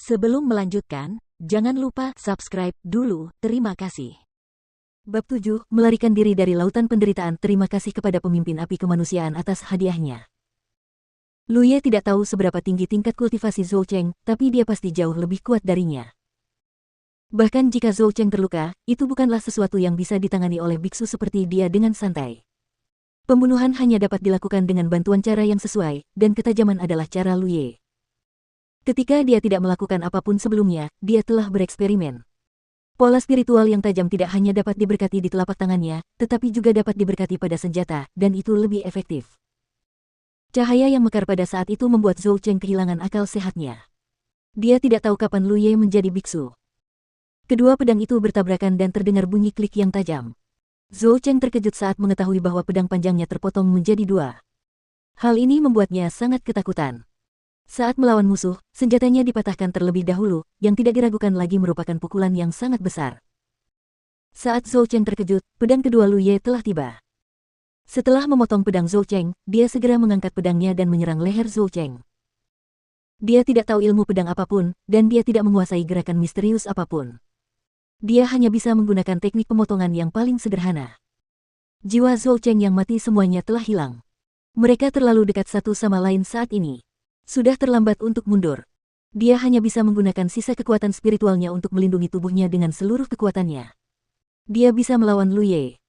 Sebelum melanjutkan, jangan lupa subscribe dulu. Terima kasih. Bab 7, melarikan diri dari lautan penderitaan. Terima kasih kepada pemimpin api kemanusiaan atas hadiahnya. Lu Ye tidak tahu seberapa tinggi tingkat kultivasi Zhou Cheng, tapi dia pasti jauh lebih kuat darinya. Bahkan jika Zhou Cheng terluka, itu bukanlah sesuatu yang bisa ditangani oleh biksu seperti dia dengan santai. Pembunuhan hanya dapat dilakukan dengan bantuan cara yang sesuai, dan ketajaman adalah cara Lu Ye. Ketika dia tidak melakukan apapun sebelumnya, dia telah bereksperimen. Pola spiritual yang tajam tidak hanya dapat diberkati di telapak tangannya, tetapi juga dapat diberkati pada senjata, dan itu lebih efektif. Cahaya yang mekar pada saat itu membuat Zhou Cheng kehilangan akal sehatnya. Dia tidak tahu kapan Lu Ye menjadi biksu. Kedua pedang itu bertabrakan dan terdengar bunyi klik yang tajam. Zhou Cheng terkejut saat mengetahui bahwa pedang panjangnya terpotong menjadi dua. Hal ini membuatnya sangat ketakutan. Saat melawan musuh, senjatanya dipatahkan terlebih dahulu, yang tidak diragukan lagi merupakan pukulan yang sangat besar. Saat Zhou Cheng terkejut, pedang kedua Lu Ye telah tiba. Setelah memotong pedang Zhou Cheng, dia segera mengangkat pedangnya dan menyerang leher Zhou Cheng. Dia tidak tahu ilmu pedang apapun, dan dia tidak menguasai gerakan misterius apapun. Dia hanya bisa menggunakan teknik pemotongan yang paling sederhana. Jiwa Zhou Cheng yang mati semuanya telah hilang. Mereka terlalu dekat satu sama lain saat ini. Sudah terlambat untuk mundur. Dia hanya bisa menggunakan sisa kekuatan spiritualnya untuk melindungi tubuhnya dengan seluruh kekuatannya. Dia bisa melawan Lu Ye.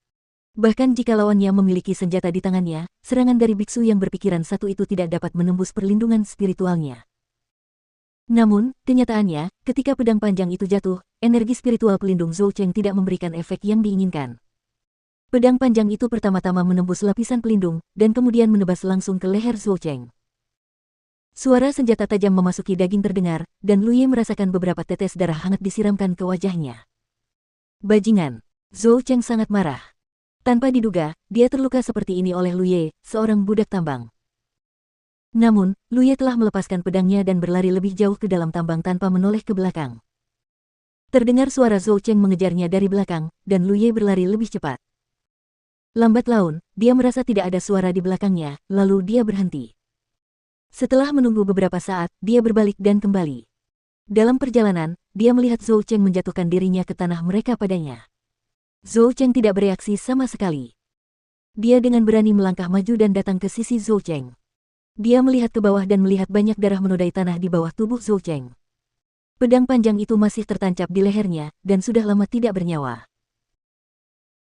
Bahkan jika lawannya memiliki senjata di tangannya, serangan dari biksu yang berpikiran satu itu tidak dapat menembus perlindungan spiritualnya. Namun, kenyataannya, ketika pedang panjang itu jatuh, energi spiritual pelindung Zhou Cheng tidak memberikan efek yang diinginkan. Pedang panjang itu pertama-tama menembus lapisan pelindung, dan kemudian menebas langsung ke leher Zhou Cheng. Suara senjata tajam memasuki daging terdengar, dan Lu Ye merasakan beberapa tetes darah hangat disiramkan ke wajahnya. Bajingan! Zhou Cheng sangat marah. Tanpa diduga, dia terluka seperti ini oleh Lu Ye, seorang budak tambang. Namun, Lu Ye telah melepaskan pedangnya dan berlari lebih jauh ke dalam tambang tanpa menoleh ke belakang. Terdengar suara Zhou Cheng mengejarnya dari belakang, dan Lu Ye berlari lebih cepat. Lambat laun, dia merasa tidak ada suara di belakangnya, lalu dia berhenti. Setelah menunggu beberapa saat, dia berbalik dan kembali. Dalam perjalanan, dia melihat Zhou Cheng menjatuhkan dirinya ke tanah mereka padanya. Zhou Cheng tidak bereaksi sama sekali. Dia dengan berani melangkah maju dan datang ke sisi Zhou Cheng. Dia melihat ke bawah dan melihat banyak darah menodai tanah di bawah tubuh Zhou Cheng. Pedang panjang itu masih tertancap di lehernya, dan sudah lama tidak bernyawa.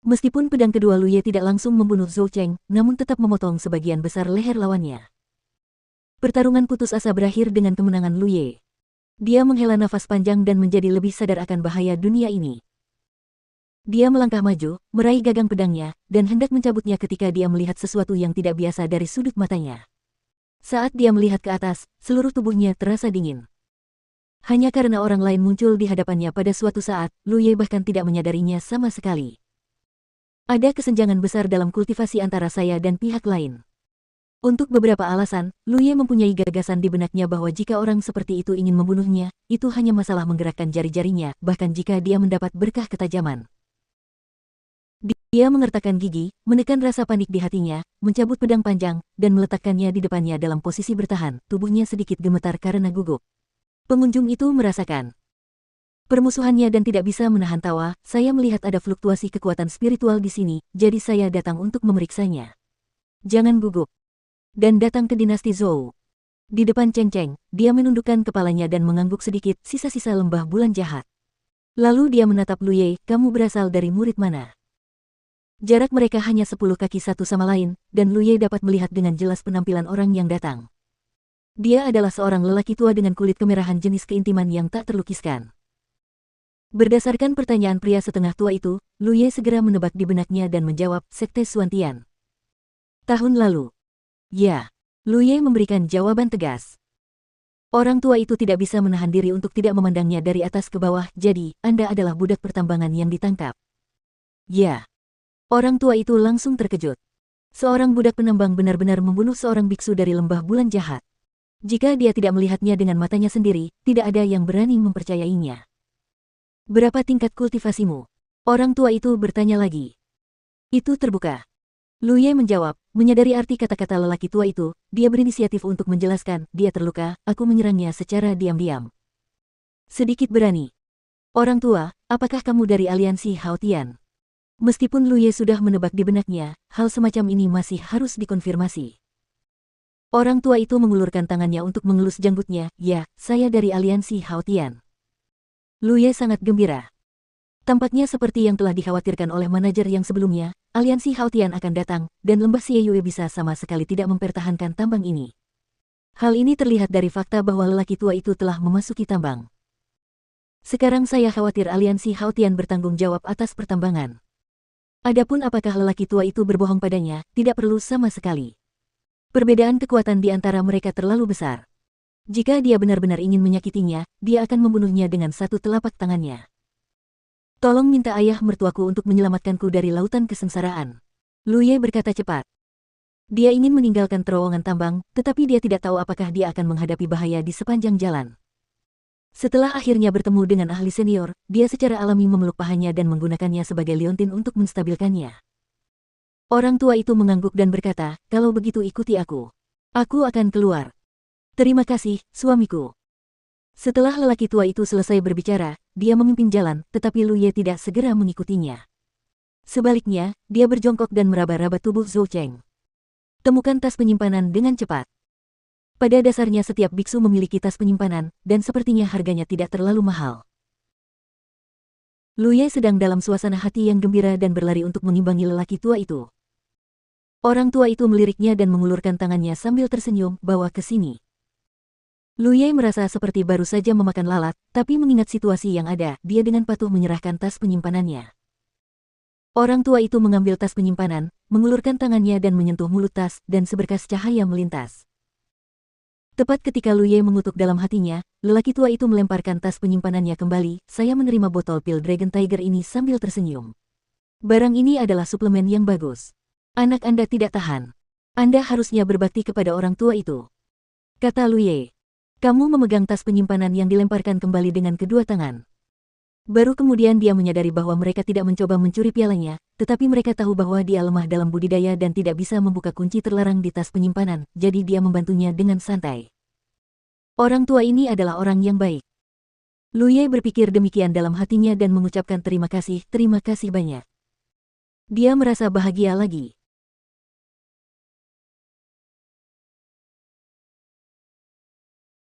Meskipun pedang kedua Lu Ye tidak langsung membunuh Zhou Cheng, namun tetap memotong sebagian besar leher lawannya. Pertarungan putus asa berakhir dengan kemenangan Lu Ye. Dia menghela nafas panjang dan menjadi lebih sadar akan bahaya dunia ini. Dia melangkah maju, meraih gagang pedangnya, dan hendak mencabutnya ketika dia melihat sesuatu yang tidak biasa dari sudut matanya. Saat dia melihat ke atas, seluruh tubuhnya terasa dingin. Hanya karena orang lain muncul di hadapannya pada suatu saat, Lu Ye bahkan tidak menyadarinya sama sekali. Ada kesenjangan besar dalam kultivasi antara saya dan pihak lain. Untuk beberapa alasan, Lu Ye mempunyai gagasan di benaknya bahwa jika orang seperti itu ingin membunuhnya, itu hanya masalah menggerakkan jari-jarinya, bahkan jika dia mendapat berkah ketajaman. Dia mengertakkan gigi, menekan rasa panik di hatinya, mencabut pedang panjang, dan meletakkannya di depannya dalam posisi bertahan, tubuhnya sedikit gemetar karena gugup. Pengunjung itu merasakan permusuhannya dan tidak bisa menahan tawa. Saya melihat ada fluktuasi kekuatan spiritual di sini, jadi saya datang untuk memeriksanya. Jangan gugup. Dan datang ke dinasti Zhou. Di depan Cheng Cheng, dia menundukkan kepalanya dan mengangguk sedikit, sisa-sisa lembah bulan jahat. Lalu dia menatap Lu Ye, kamu berasal dari murid mana? Jarak mereka hanya 10 kaki satu sama lain, dan Lu Ye dapat melihat dengan jelas penampilan orang yang datang. Dia adalah seorang lelaki tua dengan kulit kemerahan jenis keintiman yang tak terlukiskan. Berdasarkan pertanyaan pria setengah tua itu, Lu Ye segera menebak di benaknya dan menjawab, Sekte Xuantian. Tahun lalu. Ya, Lu Ye memberikan jawaban tegas. Orang tua itu tidak bisa menahan diri untuk tidak memandangnya dari atas ke bawah, jadi, Anda adalah budak pertambangan yang ditangkap. Ya. Orang tua itu langsung terkejut. Seorang budak penambang benar-benar membunuh seorang biksu dari lembah bulan jahat. Jika dia tidak melihatnya dengan matanya sendiri, tidak ada yang berani mempercayainya. Berapa tingkat kultivasimu? Orang tua itu bertanya lagi. Itu terbuka. Lu Ye menjawab, menyadari arti kata-kata lelaki tua itu, dia berinisiatif untuk menjelaskan, dia terluka, aku menyerangnya secara diam-diam. Sedikit berani. Orang tua, apakah kamu dari aliansi Haotian? Meskipun Luye sudah menebak di benaknya, hal semacam ini masih harus dikonfirmasi. Orang tua itu mengulurkan tangannya untuk mengelus janggutnya. Ya, saya dari aliansi Haotian. Luye sangat gembira. Tampaknya seperti yang telah dikhawatirkan oleh manajer yang sebelumnya, aliansi Haotian akan datang, dan lembah Xieyue bisa sama sekali tidak mempertahankan tambang ini. Hal ini terlihat dari fakta bahwa lelaki tua itu telah memasuki tambang. Sekarang saya khawatir aliansi Haotian bertanggung jawab atas pertambangan. Adapun apakah lelaki tua itu berbohong padanya, tidak perlu sama sekali. Perbedaan kekuatan di antara mereka terlalu besar. Jika dia benar-benar ingin menyakitinya, dia akan membunuhnya dengan satu telapak tangannya. Tolong minta ayah mertuaku untuk menyelamatkanku dari lautan kesengsaraan. Luye berkata cepat. Dia ingin meninggalkan terowongan tambang, tetapi dia tidak tahu apakah dia akan menghadapi bahaya di sepanjang jalan. Setelah akhirnya bertemu dengan ahli senior, dia secara alami memeluk pahanya dan menggunakannya sebagai liontin untuk menstabilkannya. Orang tua itu mengangguk dan berkata, kalau begitu ikuti aku. Aku akan keluar. Terima kasih, suamiku. Setelah lelaki tua itu selesai berbicara, dia memimpin jalan, tetapi Luye tidak segera mengikutinya. Sebaliknya, dia berjongkok dan meraba-raba tubuh Zhou Cheng. Temukan tas penyimpanan dengan cepat. Pada dasarnya setiap biksu memiliki tas penyimpanan, dan sepertinya harganya tidak terlalu mahal. Luye sedang dalam suasana hati yang gembira dan berlari untuk mengimbangi lelaki tua itu. Orang tua itu meliriknya dan mengulurkan tangannya sambil tersenyum, bawa ke sini. Luye merasa seperti baru saja memakan lalat, tapi mengingat situasi yang ada, dia dengan patuh menyerahkan tas penyimpanannya. Orang tua itu mengambil tas penyimpanan, mengulurkan tangannya dan menyentuh mulut tas, dan seberkas cahaya melintas. Tepat ketika Luye mengutuk dalam hatinya, lelaki tua itu melemparkan tas penyimpanannya kembali. Saya menerima botol pil Dragon Tiger ini sambil tersenyum. Barang ini adalah suplemen yang bagus. Anak Anda tidak tahan. Anda harusnya berbakti kepada orang tua itu. Kata Luye. Kamu memegang tas penyimpanan yang dilemparkan kembali dengan kedua tangan. Baru kemudian dia menyadari bahwa mereka tidak mencoba mencuri pialanya, tetapi mereka tahu bahwa dia lemah dalam budidaya dan tidak bisa membuka kunci terlarang di tas penyimpanan, jadi dia membantunya dengan santai. Orang tua ini adalah orang yang baik. Luye berpikir demikian dalam hatinya dan mengucapkan terima kasih banyak. Dia merasa bahagia lagi.